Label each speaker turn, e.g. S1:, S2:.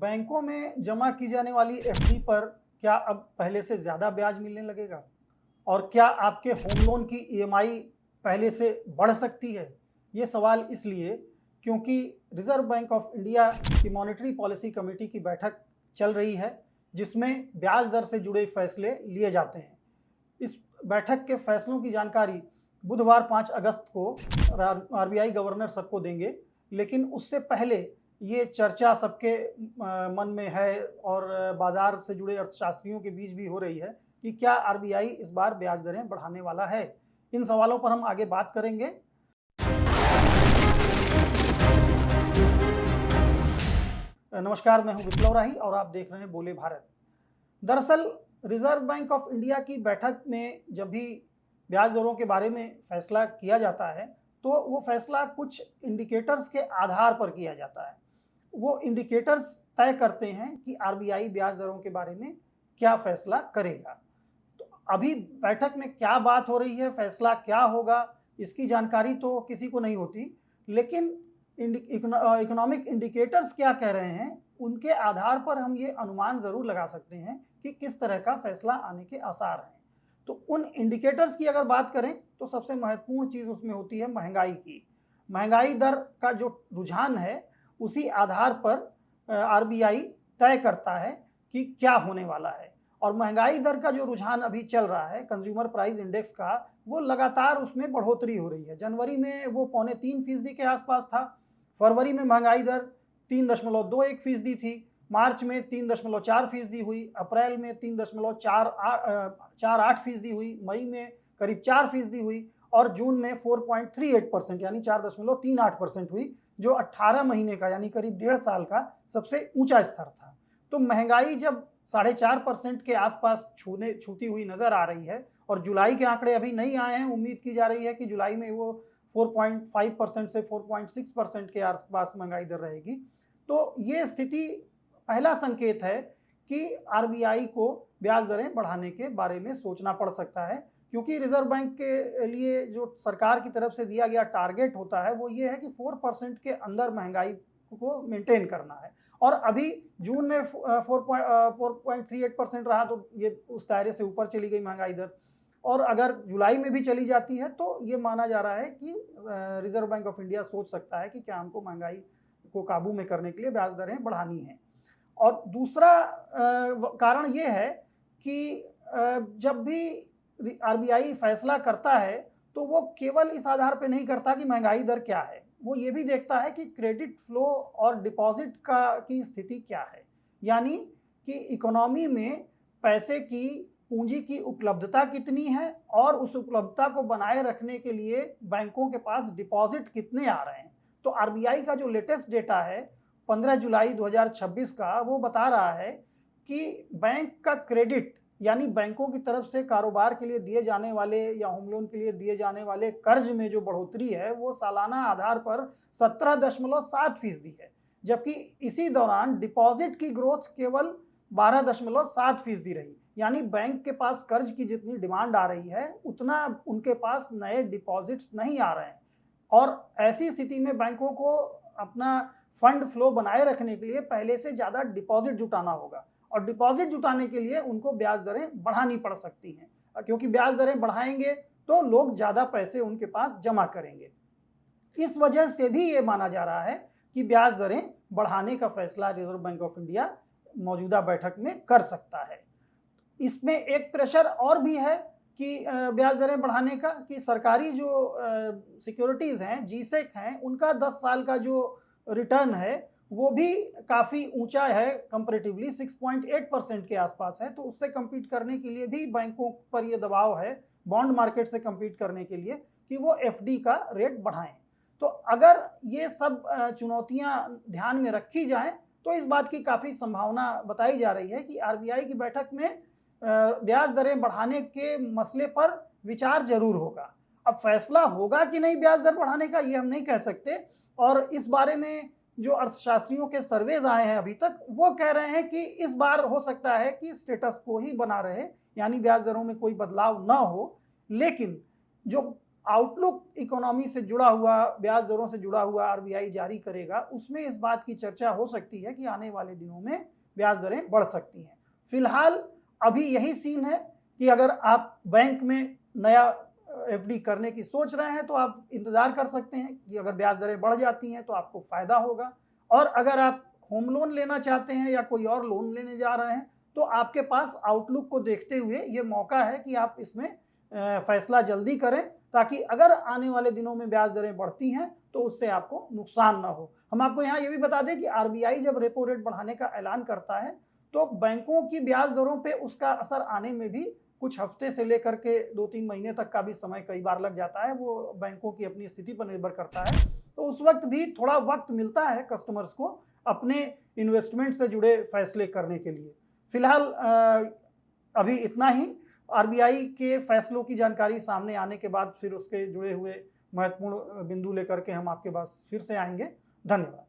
S1: बैंकों में जमा की जाने वाली एफडी पर क्या अब पहले से ज़्यादा ब्याज मिलने लगेगा? और क्या आपके होम लोन की ईएमआई पहले से बढ़ सकती है? ये सवाल इसलिए क्योंकि रिज़र्व बैंक ऑफ इंडिया की मॉनेटरी पॉलिसी कमेटी की बैठक चल रही है, जिसमें ब्याज दर से जुड़े फैसले लिए जाते हैं। इस बैठक के फैसलों की जानकारी बुधवार 5 अगस्त को आरबीआई गवर्नर सबको देंगे, लेकिन उससे पहले ये चर्चा सबके मन में है और बाजार से जुड़े अर्थशास्त्रियों के बीच भी हो रही है कि क्या आरबीआई इस बार ब्याज दरें बढ़ाने वाला है। इन सवालों पर हम आगे बात करेंगे। नमस्कार, मैं हूं विप्लव राही और आप देख रहे हैं बोले भारत। दरअसल रिजर्व बैंक ऑफ इंडिया की बैठक में जब भी ब्याज दरों के बारे में फैसला किया जाता है तो वो फैसला कुछ इंडिकेटर्स के आधार पर किया जाता है। वो इंडिकेटर्स तय करते हैं कि आरबीआई ब्याज दरों के बारे में क्या फैसला करेगा। तो अभी बैठक में क्या बात हो रही है, फैसला क्या होगा, इसकी जानकारी तो किसी को नहीं होती, लेकिन इकोनॉमिक इंडिकेटर्स क्या कह रहे हैं उनके आधार पर हम ये अनुमान ज़रूर लगा सकते हैं कि किस तरह का फैसला आने के आसार हैं। तो उन इंडिकेटर्स की अगर बात करें तो सबसे महत्वपूर्ण चीज़ उसमें होती है महंगाई की। महंगाई दर का जो रुझान है उसी आधार पर आरबीआई तय करता है कि क्या होने वाला है। और महंगाई दर का जो रुझान अभी चल रहा है कंज्यूमर प्राइस इंडेक्स का, वो लगातार उसमें बढ़ोतरी हो रही है। जनवरी में वो 3.25% के आसपास था, फरवरी में महंगाई दर 3.21% थी, मार्च में 3.4% हुई, अप्रैल में 3.48% हुई, मई में करीब 4% हुई और जून में 4.38% यानी 4.38% हुई, जो 18 महीने का यानी करीब 1.5 साल का सबसे ऊंचा स्तर था। तो महंगाई जब 4.5% के आसपास छूती हुई नजर आ रही है और जुलाई के आंकड़े अभी नहीं आए हैं, उम्मीद की जा रही है कि जुलाई में वो 4.5% से 4.6% के आसपास महंगाई दर रहेगी। तो ये स्थिति पहला संकेत है कि आरबीआई को ब्याज दरें बढ़ाने के बारे में सोचना पड़ सकता है, क्योंकि रिजर्व बैंक के लिए जो सरकार की तरफ से दिया गया टारगेट होता है वो ये है कि 4% के अंदर महंगाई को मेंटेन करना है। और अभी जून में 4.38% रहा, तो ये उस दायरे से ऊपर चली गई महंगाई दर। और अगर जुलाई में भी चली जाती है तो ये माना जा रहा है कि रिजर्व बैंक ऑफ इंडिया सोच सकता है कि क्या हमको महंगाई को काबू में करने के लिए ब्याज दरें बढ़ानी है। और दूसरा कारण ये है कि जब भी आरबीआई फैसला करता है तो वो केवल इस आधार पे नहीं करता कि महंगाई दर क्या है, वो ये भी देखता है कि क्रेडिट फ्लो और डिपॉजिट की स्थिति क्या है। यानी कि इकोनॉमी में पैसे की, पूंजी की उपलब्धता कितनी है और उस उपलब्धता को बनाए रखने के लिए बैंकों के पास डिपॉजिट कितने आ रहे हैं। तो आरबीआई का जो लेटेस्ट डेटा है 15 जुलाई 2026 का, वो बता रहा है कि बैंक का क्रेडिट यानी बैंकों की तरफ से कारोबार के लिए दिए जाने वाले या होम लोन के लिए दिए जाने वाले कर्ज में जो बढ़ोतरी है वो सालाना आधार पर 17.7% है, जबकि इसी दौरान डिपॉजिट की ग्रोथ केवल 12.7% रही। यानी बैंक के पास कर्ज की जितनी डिमांड आ रही है उतना उनके पास नए डिपॉजिट्स नहीं आ रहे हैं। और ऐसी स्थिति में बैंकों को अपना फंड फ्लो बनाए रखने के लिए पहले से ज़्यादा डिपॉजिट जुटाना होगा, और डिपॉजिट जुटाने के लिए उनको ब्याज दरें बढ़ानी पड़ सकती हैं, क्योंकि ब्याज दरें बढ़ाएंगे तो लोग ज़्यादा पैसे उनके पास जमा करेंगे। इस वजह से भी ये माना जा रहा है कि ब्याज दरें बढ़ाने का फैसला रिजर्व बैंक ऑफ इंडिया मौजूदा बैठक में कर सकता है। इसमें एक प्रेशर और भी है कि ब्याज दरें बढ़ाने का, कि सरकारी जो सिक्योरिटीज़ हैं, जीसेक हैं, उनका 10 साल का जो रिटर्न है वो भी काफ़ी ऊंचा है, कंपैरेटिवली 6.8% के आसपास है। तो उससे कम्पीट करने के लिए भी बैंकों पर ये दबाव है, बॉन्ड मार्केट से कम्पीट करने के लिए, कि वो एफडी का रेट बढ़ाएं। तो अगर ये सब चुनौतियां ध्यान में रखी जाएं तो इस बात की काफ़ी संभावना बताई जा रही है कि आरबीआई की बैठक में ब्याज दरें बढ़ाने के मसले पर विचार जरूर होगा। अब फैसला होगा कि नहीं ब्याज दर बढ़ाने का, ये हम नहीं कह सकते। और इस बारे में जो अर्थशास्त्रियों के सर्वेज आए हैं अभी तक, वो कह रहे हैं कि इस बार हो सकता है कि स्टेटस को ही बना रहे, यानी ब्याज दरों में कोई बदलाव ना हो। लेकिन जो आउटलुक इकोनॉमी से जुड़ा हुआ, ब्याज दरों से जुड़ा हुआ आरबीआई जारी करेगा, उसमें इस बात की चर्चा हो सकती है कि आने वाले दिनों में ब्याज दरें बढ़ सकती हैं। फिलहाल अभी यही सीन है कि अगर आप बैंक में नया एफडी करने की सोच रहे हैं तो आप इंतजार कर सकते हैं कि अगर ब्याज दरें बढ़ जाती हैं तो आपको फायदा होगा, और अगर आप होम लोन लेना चाहते हैं या कोई और लोन लेने जा रहे हैं तो आपके पास आउटलुक को देखते हुए ये मौका है कि आप इसमें फैसला जल्दी करें, ताकि अगर आने वाले दिनों में ब्याज दरें बढ़ती हैं तो उससे आपको नुकसान ना हो। हम आपको यहाँ ये भी बता दें कि आरबीआई जब रेपो रेट बढ़ाने का ऐलान करता है तो बैंकों की ब्याज दरों पे उसका असर आने में भी कुछ हफ्ते से लेकर के 2-3 महीने तक का भी समय कई बार लग जाता है, वो बैंकों की अपनी स्थिति पर निर्भर करता है। तो उस वक्त भी थोड़ा वक्त मिलता है कस्टमर्स को अपने इन्वेस्टमेंट से जुड़े फैसले करने के लिए। फिलहाल अभी इतना ही। आरबीआई के फैसलों की जानकारी सामने आने के बाद फिर उसके जुड़े हुए महत्वपूर्ण बिंदु लेकर के हम आपके पास फिर से आएंगे। धन्यवाद।